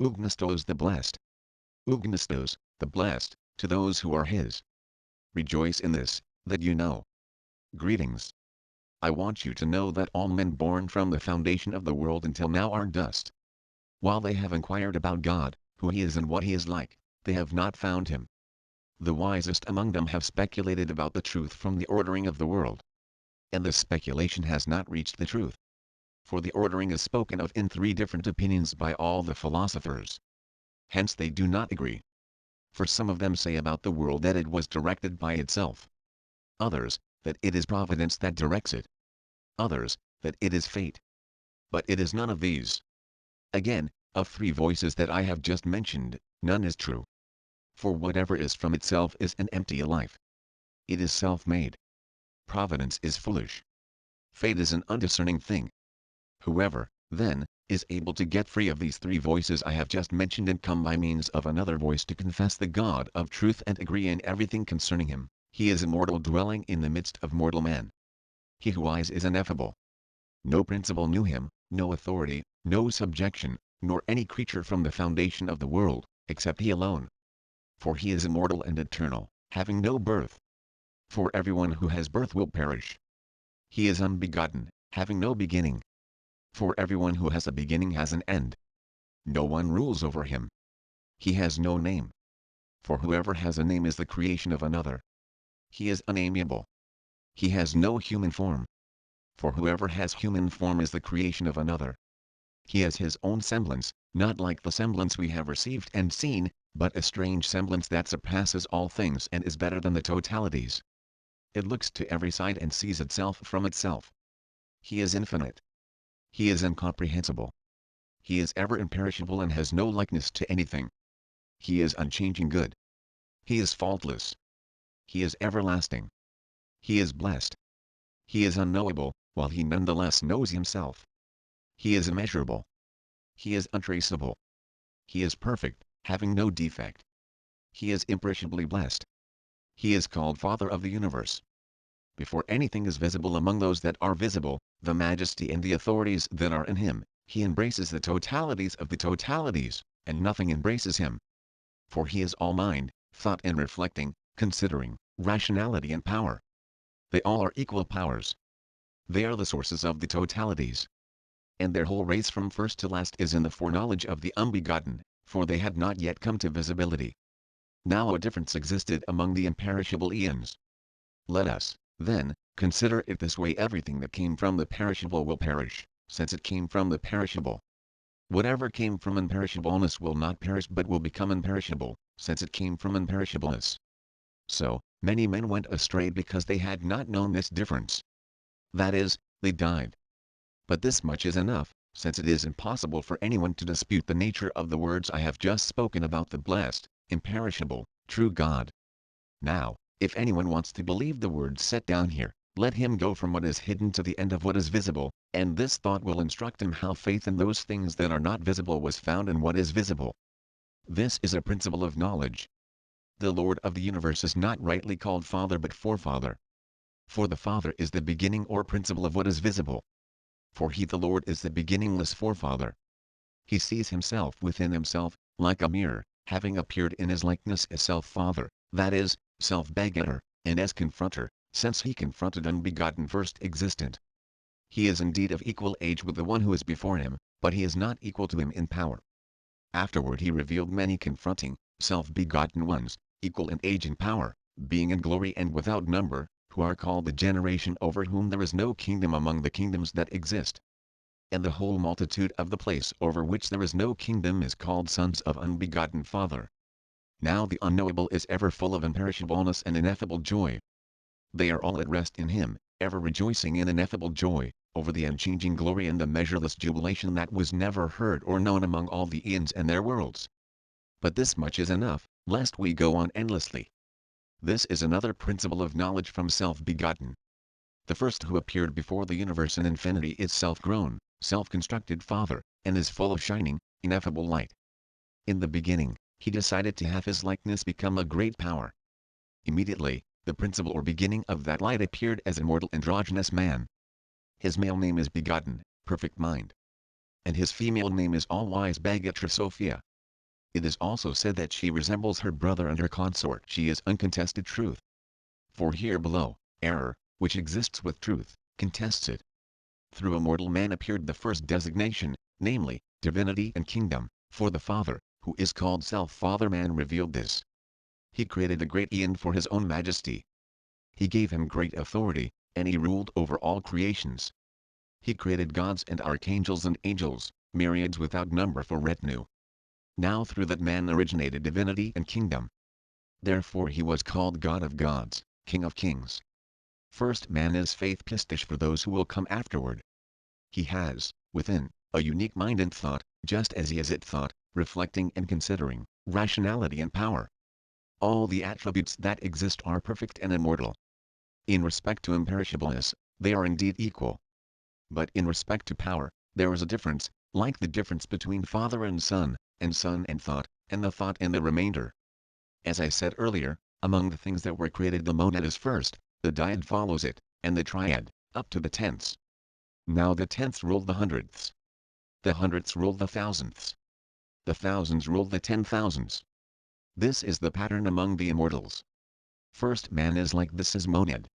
Eugnostos the Blessed. Eugnostos, the Blessed, to those who are his. Rejoice in this, that you know. Greetings. I want you to know that all men born from the foundation of the world until now are dust. While they have inquired about God, who he is and what he is like, they have not found him. The wisest among them have speculated about the truth from the ordering of the world. And the speculation has not reached the truth. For the ordering is spoken of in 3 different opinions by all the philosophers. Hence they do not agree. For some of them say about the world that it was directed by itself. Others, that it is providence that directs it. Others, that it is fate. But it is none of these. Again, of 3 voices that I have just mentioned, none is true. For whatever is from itself is an empty life. It is self-made. Providence is foolish. Fate is an undiscerning thing. Whoever, then, is able to get free of these 3 voices I have just mentioned and come by means of another voice to confess the God of truth and agree in everything concerning him, he is immortal dwelling in the midst of mortal men. He who is ineffable. No principle knew him, no authority, no subjection, nor any creature from the foundation of the world, except he alone. For he is immortal and eternal, having no birth. For everyone who has birth will perish. He is unbegotten, having no beginning. For everyone who has a beginning has an end. No one rules over him. He has no name. For whoever has a name is the creation of another. He is unamiable. He has no human form. For whoever has human form is the creation of another. He has his own semblance, not like the semblance we have received and seen, but a strange semblance that surpasses all things and is better than the totalities. It looks to every side and sees itself from itself. He is infinite. He is incomprehensible. He is ever imperishable and has no likeness to anything. He is unchanging good. He is faultless. He is everlasting. He is blessed. He is unknowable, while he nonetheless knows himself. He is immeasurable. He is untraceable. He is perfect, having no defect. He is imperishably blessed. He is called Father of the universe. Before anything is visible among those that are visible, the majesty and the authorities that are in him, he embraces the totalities of the totalities, and nothing embraces him. For he is all mind, thought and reflecting, considering, rationality and power. They all are equal powers. They are the sources of the totalities. And their whole race from first to last is in the foreknowledge of the unbegotten, for they had not yet come to visibility. Now a difference existed among the imperishable eons. Let us, then, consider it this way: everything that came from the perishable will perish, since it came from the perishable. Whatever came from imperishableness will not perish but will become imperishable, since it came from imperishableness. So, many men went astray because they had not known this difference. That is, they died. But this much is enough, since it is impossible for anyone to dispute the nature of the words I have just spoken about the blessed, imperishable, true God. Now, if anyone wants to believe the words set down here, let him go from what is hidden to the end of what is visible, and this thought will instruct him how faith in those things that are not visible was found in what is visible. This is a principle of knowledge. The Lord of the universe is not rightly called Father but Forefather. For the Father is the beginning or principle of what is visible. For he the Lord is the beginningless Forefather. He sees himself within himself, like a mirror, having appeared in his likeness as Self-Father, that is, Self-Begetter, and as Confronter, since he confronted unbegotten first existent. He is indeed of equal age with the one who is before him, but he is not equal to him in power. Afterward he revealed many confronting, self-begotten ones, equal in age and power, being in glory and without number, who are called the generation over whom there is no kingdom among the kingdoms that exist. And the whole multitude of the place over which there is no kingdom is called sons of unbegotten Father. Now the unknowable is ever full of imperishableness and ineffable joy. They are all at rest in him, ever rejoicing in ineffable joy, over the unchanging glory and the measureless jubilation that was never heard or known among all the eons and their worlds. But this much is enough, lest we go on endlessly. This is another principle of knowledge from self-begotten. The first who appeared before the universe in infinity is self-grown, self-constructed Father, and is full of shining, ineffable light. In the beginning, he decided to have his likeness become a great power. Immediately, the principle or beginning of that light appeared as immortal androgynous man. His male name is Begotten, Perfect Mind. And his female name is All-Wise Begetra Sophia, It is also said that she resembles her brother and her consort. She is uncontested truth. For here below, error, which exists with truth, contests it. Through a mortal man appeared the first designation, namely, divinity and kingdom, for the Father, who is called Self-Father Man revealed this. He created a great Eon for his own majesty. He gave him great authority, and he ruled over all creations. He created gods and archangels and angels, myriads without number for retinue. Now through that man originated divinity and kingdom. Therefore he was called God of gods, King of kings. First man is faith pistish for those who will come afterward. He has, within, a unique mind and thought, just as he has it thought, reflecting and considering, rationality and power. All the attributes that exist are perfect and immortal. In respect to imperishableness, they are indeed equal. But in respect to power, there is a difference, like the difference between Father and Son and thought, and the thought and the remainder. As I said earlier, among the things that were created the monad is first, the dyad follows it, and the triad, up to the tenths. Now the tenths rule the hundredths. The hundredths rule the thousandths. The thousands rule the 10,000s. This is the pattern among the immortals. First man is like this as monad.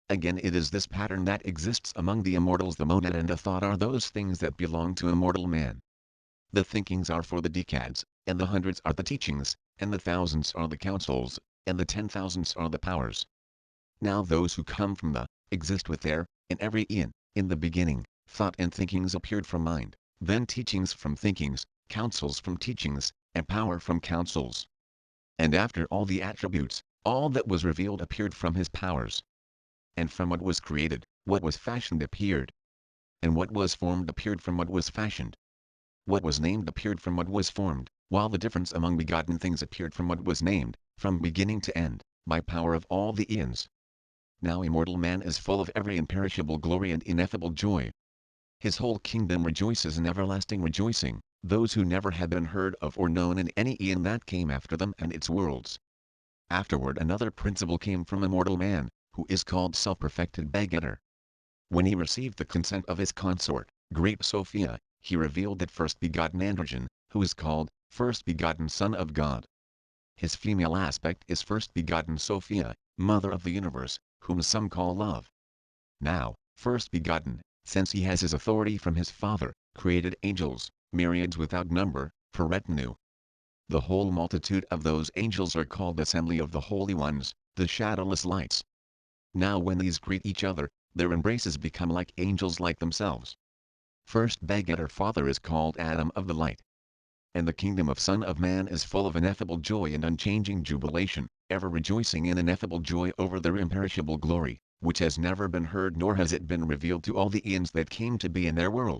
Again it is this pattern that exists among the immortals. The monad and the thought are those things that belong to immortal man. The thinkings are for the decads, and the hundreds are the teachings, and the thousands are the counsels, and the 10,000s are the powers. Now those who come from the, exist with there, in every eon, in the beginning, thought and thinkings appeared from mind, then teachings from thinkings, counsels from teachings, and power from counsels. And after all the attributes, all that was revealed appeared from his powers. And from what was created, what was fashioned appeared. And what was formed appeared from what was fashioned. What was named appeared from what was formed, while the difference among begotten things appeared from what was named, from beginning to end, by power of all the eons. Now immortal man is full of every imperishable glory and ineffable joy. His whole kingdom rejoices in everlasting rejoicing, those who never had been heard of or known in any eon that came after them and its worlds. Afterward another principle came from immortal man, who is called self-perfected begetter. When he received the consent of his consort, great Sophia, he revealed that first-begotten androgen, who is called first-begotten Son of God. His female aspect is first-begotten Sophia, Mother of the universe, whom some call Love. Now, first-begotten, since he has his authority from his Father, created angels, myriads without number, for retinue. The whole multitude of those angels are called Assembly of the Holy Ones, the shadowless lights. Now when these greet each other, their embraces become like angels like themselves. First begetter Father is called Adam of the Light. And the kingdom of Son of Man is full of ineffable joy and unchanging jubilation, ever rejoicing in ineffable joy over their imperishable glory, which has never been heard nor has it been revealed to all the eons that came to be in their worlds.